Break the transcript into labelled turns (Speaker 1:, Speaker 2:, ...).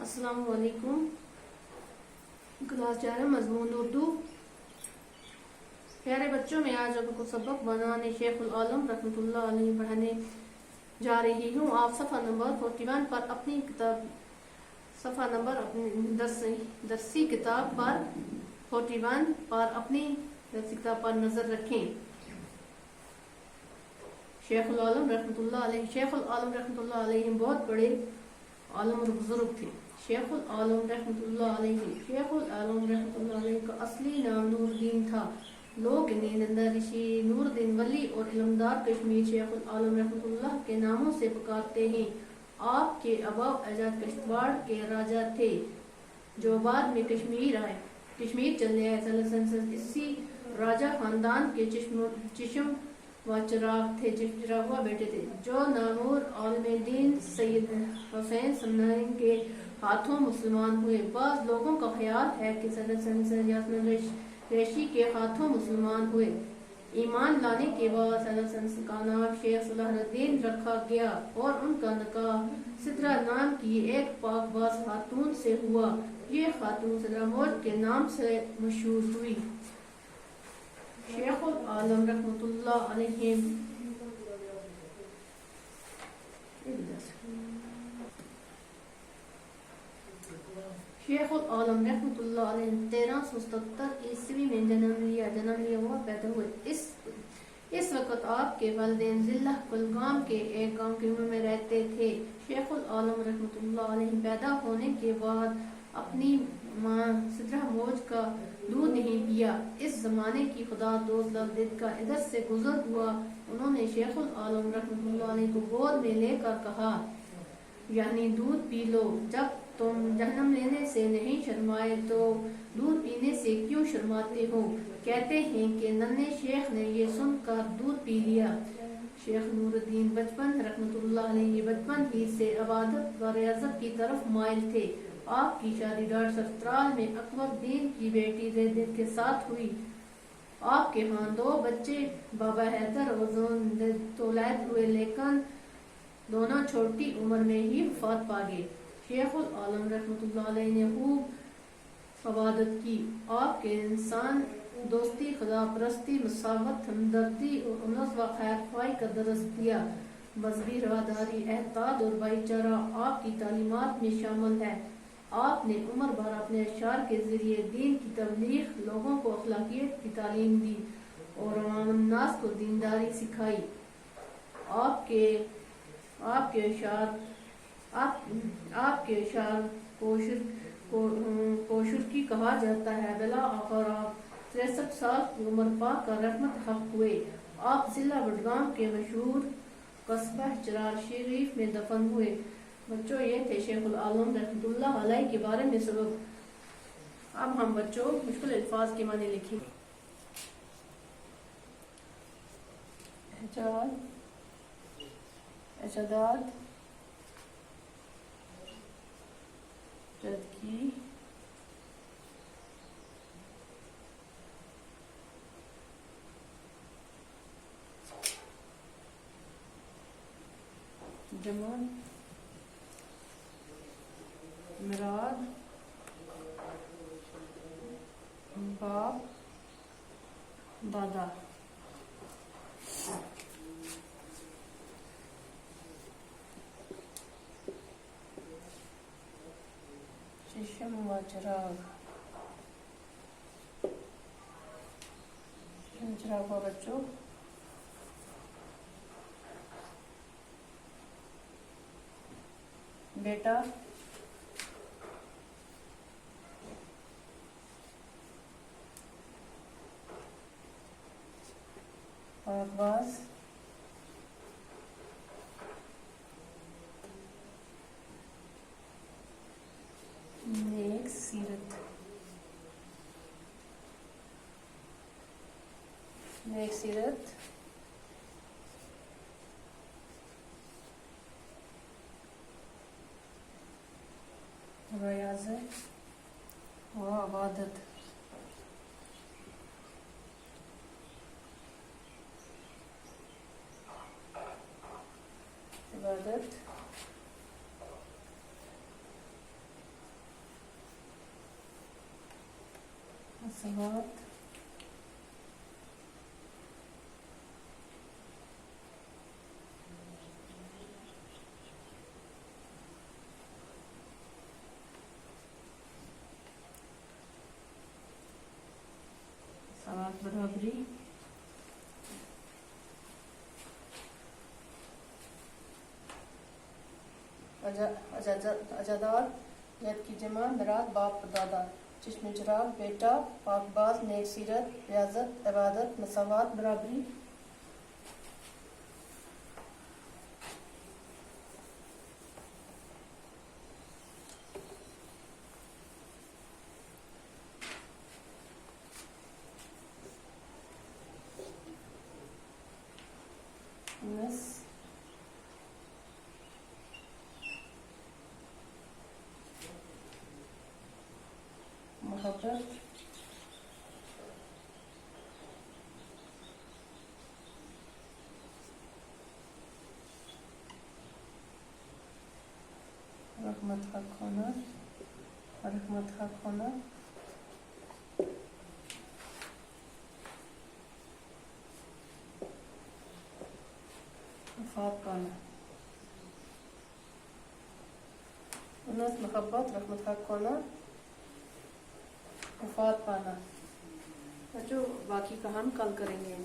Speaker 1: अस्सलाम वालेकुम। क्लास 11 मजमून उर्दू। प्यारे बच्चों, मैं आज आपको सबक बनाने शेखुल आलम रहमतुल्लाह अलैहि पढ़ाने जा रही हूँ। आप सफ़ा नंबर 41 पर अपनी किताब सफ़ा नंबर अपनी दरसी किताब पर 41 पर अपनी दरसी किताब पर नज़र रखें। शेखुल आलम रहमतुल्लाह अलैहि बहुत बड़े आलम और बुजुर्ग थे। शेखुल आलम रहमतुल्लाह अलैहि का असली नाम नूरुद्दीन था। लोग नीलंदा ऋषि नूरुद्दीन वली और इल्मदार कश्मीर शेखुल आलम रहमतुल्लाह के नामों से पुकारते हैं। आपके अबाव अजाद कश्तवाड़ के राजा थे, जो बाद में कश्मीर चले आए। इसी राजा खानदान के चिश्म व चिराग हुआ बेटे थे, जो नामूर आलमदीन सैयद हुसैन सन्नाई के हाथों मुसलमान हुए। बाज़ लोगों का ख्याल है कि सैयद यास्मीन रैशी के हाथों मुसलमान हुए। ईमान लाने के बाद सैयद का नाम शेख सलाहुद्दीन रखा गया और उनका निकाह सिद्रा नाम की एक पाकबाज खातून से हुआ। ये खातून सिद्रा मौज के नाम से मशहूर हुई। शेखुल आलम रहमतुल्लाह अलैहि शेखुल आलम रहमतुल्लाह अलैहि 1377 ईस्वी में जन्म लिया हुआ पैदा हुए। इस वक्त आपके वालिदैन जिला कुलगाम के एक गांव के में रहते थे। शेखुल आलम रहमतुल्लाह अलैहि पैदा होने के बाद अपनी माँ सिद्रा मौज का दूध नहीं पिया। इस जमाने की खुदा दोस्त लबदिद का इधर से गुजर हुआ। उन्होंने शेखुल आलम रहमतुल्लाह अलैहि को गोद में लेकर कहा, यानी दूध पी लो। जब तुम जन्म लेने से नहीं शर्माए तो दूध पीने से क्यों शर्माते हो? कहते हैं कि नन्हे शेख ने ये सुनकर दूध पी लिया। शेख नूरुद्दीन बचपन ही से इबादत व रियाजत की तरफ माइल थे। आपकी शादी 1817 में अकबरुद्दीन की बेटी ज़ैनब के साथ हुई। आपके यहाँ 2 बच्चे बाबा हैदर और दौलत हुए, लेकिन दोनों छोटी उम्र में ही वफात पा गए। शेखुल आलम रहमतुल्लाह अलैहि ने खूब इबादत की। आपके इंसान दोस्ती, खुदा परस्ती, मुसावत, हमदर्दी और उनस व खैरख्वाही का दर्स दिया। मजहबी रवादारी, एहतियात और भाईचारा आपकी तालीमात में शामिल है। आपने उम्र भर अपने अशार के जरिए दीन की तबलीग, लोगों को अखलाकियत की तालीम दी और अवाम-उन्नास को दीनदारी सिखाई। आपके अशार को शुरकी कहा जाता है। बिला आखिर आप 63 साल की उम्र पाकर रहमत हक हुए। आप जिला बडगाम के मशहूर कस्बा चिरार शरीफ में दफन हुए। बच्चों, ये थे शेखुल आलम रहमतुल्लाह अलैहि के बारे में सबक। अब हम बच्चों मुश्किल अल्फाज के माने लिखेंगे। एजादाद, जदगी, जमान, मिराद, बाप, दादा। चिश्म व चिराग, चिराग हुआ बच्चों। बेटा, पाकबाज, नेक सीरत, रियाज़त व इबादत। इबादत مساوات برابری اجداد جد کی جمع مراد باپ دادا چشم چراغ بیٹا پاک باز نیک سیرت ریاضت عبادت مساوات برابری محبت رحمت حق ہونا رحمت حق ہونا وفات پانا انس محبت رحمت حق ہونا وفات پانا. جو باقی کا ہم کل کریں گے.